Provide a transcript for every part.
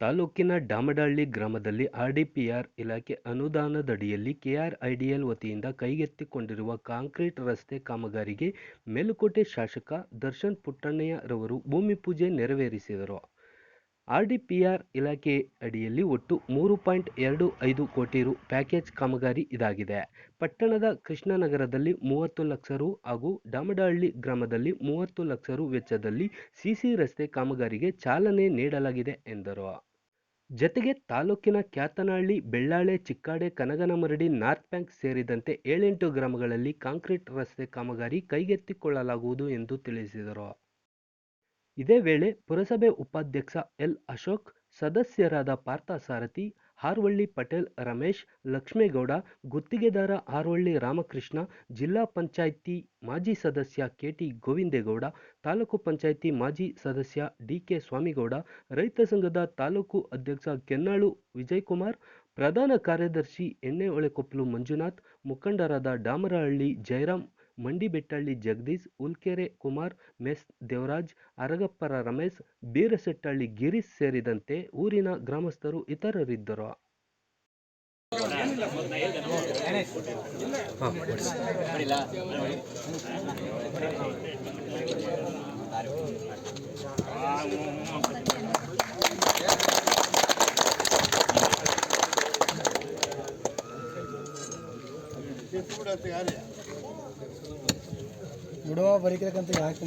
ತಾಲೂಕಿನ ಡಾಮಡಹಳ್ಳಿ ಗ್ರಾಮದಲ್ಲಿ ಆರ್ಡಿಪಿಆರ್ ಇಲಾಖೆ ಅನುದಾನದಡಿಯಲ್ಲಿ ಕೆಆರ್ಐಡಿಎಲ್ ವತಿಯಿಂದ ಕೈಗೆತ್ತಿಕೊಂಡಿರುವ ಕಾಂಕ್ರೀಟ್ ರಸ್ತೆ ಕಾಮಗಾರಿಗೆ ಮೇಲುಕೋಟೆ ಶಾಸಕ ದರ್ಶನ್ ಪುಟ್ಟಣ್ಣಯ್ಯರವರು ಭೂಮಿ ಪೂಜೆ ನೆರವೇರಿಸಿದರು. ಆರ್ಡಿಪಿಆರ್ ಇಲಾಖೆ ಅಡಿಯಲ್ಲಿ ಒಟ್ಟು 3.25 ಕೋಟಿ ರು ಪ್ಯಾಕೇಜ್ ಕಾಮಗಾರಿ ಇದಾಗಿದೆ. ಪಟ್ಟಣದ ಕೃಷ್ಣನಗರದಲ್ಲಿ 30 ಲಕ್ಷ ರು ಹಾಗೂ ಡಾಮಡಹಳ್ಳಿ ಗ್ರಾಮದಲ್ಲಿ 30 ಲಕ್ಷ ರು ವೆಚ್ಚದಲ್ಲಿ ಸಿಸಿ ರಸ್ತೆ ಕಾಮಗಾರಿಗೆ ಚಾಲನೆ ನೀಡಲಾಗಿದೆ ಎಂದರು. ಜತೆಗೆ ತಾಲೂಕಿನ ಕ್ಯಾತನಹಳ್ಳಿ, ಬೆಳ್ಳಾಳೆ, ಚಿಕ್ಕಾಡೆ, ಕನಗನಮರಡಿ, ನಾರ್ತ್ ಬ್ಯಾಂಕ್ ಸೇರಿದಂತೆ 7-8 ಗ್ರಾಮಗಳಲ್ಲಿ ಕಾಂಕ್ರೀಟ್ ರಸ್ತೆ ಕಾಮಗಾರಿ ಕೈಗೆತ್ತಿಕೊಳ್ಳಲಾಗುವುದು ಎಂದು ತಿಳಿಸಿದರು. ಇದೇ ವೇಳೆ ಪುರಸಭೆ ಉಪಾಧ್ಯಕ್ಷ ಎಲ್. ಅಶೋಕ್, ಸದಸ್ಯರಾದ ಪಾರ್ಥಸಾರಥಿ, ಹಾರ್ವಳ್ಳಿ ಪಟೇಲ್, ರಮೇಶ್, ಲಕ್ಷ್ಮೇಗೌಡ, ಗುತ್ತಿಗೆದಾರ ಹಾರ್ವಳ್ಳಿ ರಾಮಕೃಷ್ಣ, ಜಿಲ್ಲಾ ಪಂಚಾಯ್ತಿ ಮಾಜಿ ಸದಸ್ಯ ಕೆಟಿ ಗೋವಿಂದೇಗೌಡ, ತಾಲೂಕು ಪಂಚಾಯ್ತಿ ಮಾಜಿ ಸದಸ್ಯ ಡಿಕೆ ಸ್ವಾಮಿಗೌಡ, ರೈತ ಸಂಘದ ತಾಲೂಕು ಅಧ್ಯಕ್ಷ ಕೆನ್ನಾಳು ವಿಜಯಕುಮಾರ್, ಪ್ರಧಾನ ಕಾರ್ಯದರ್ಶಿ ಎಣ್ಣೆಹೊಳೆಕೊಪ್ಪಲು ಮಂಜುನಾಥ್, ಮುಖಂಡರಾದ ಡಾಮರಹಳ್ಳಿ ಜಯರಾಮ್, ಮಂಡಿಬೆಟ್ಟಹಳ್ಳಿ ಜಗದೀಶ್, ಹುಲ್ಕೆರೆ ಕುಮಾರ್, ಮೆಸ್ ದೇವರಾಜ್, ಅರಗಪ್ಪರ ರಮೇಶ್, ಬೀರಸೆಟ್ಟಹಳ್ಳಿ ಗಿರೀಶ್ ಸೇರಿದಂತೆ ಊರಿನ ಗ್ರಾಮಸ್ಥರು ಇತರರಿದ್ದರು. ಬಿಡುವ ಬರೀಕಂತ ಯಾಕೆ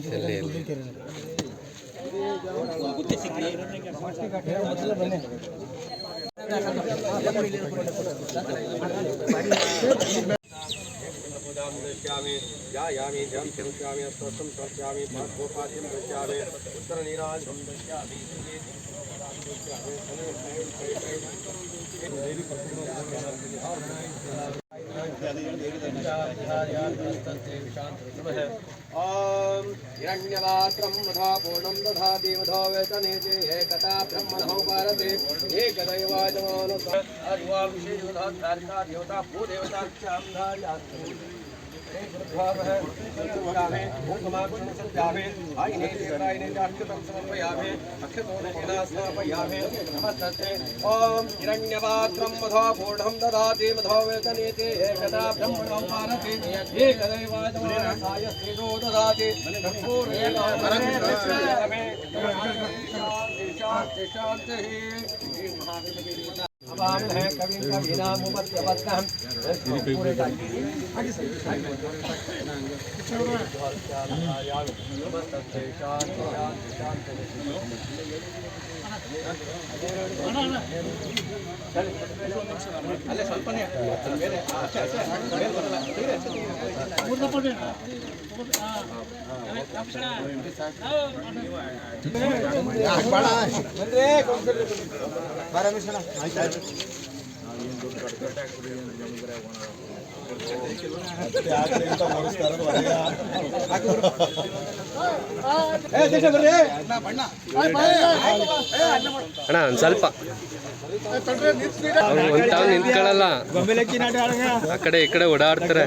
ಬನ್ನಿ हिरण्यवात्रं मधा पूर्णं दधाति मधो वेतनेति एकता ब्रह्मणो भारते एकदैवाजमानो अर्वा विशेषोधात्कारिका देवता भूदेवता चामधार्यात् ओम हिरण्यवात्रं मधो पूर्णं ददाति मधो वेतनेति एकदा ब्रह्मणो भारते एकदैवाजमानो ददाति ಅಣ್ಣ ಒಂದು ಸ್ವಲ್ಪ ನಿಂತ್ಕೊಳ್ಳಲ್ಲ, ಆ ಕಡೆ ಈ ಕಡೆ ಓಡಾಡ್ತಾರೆ.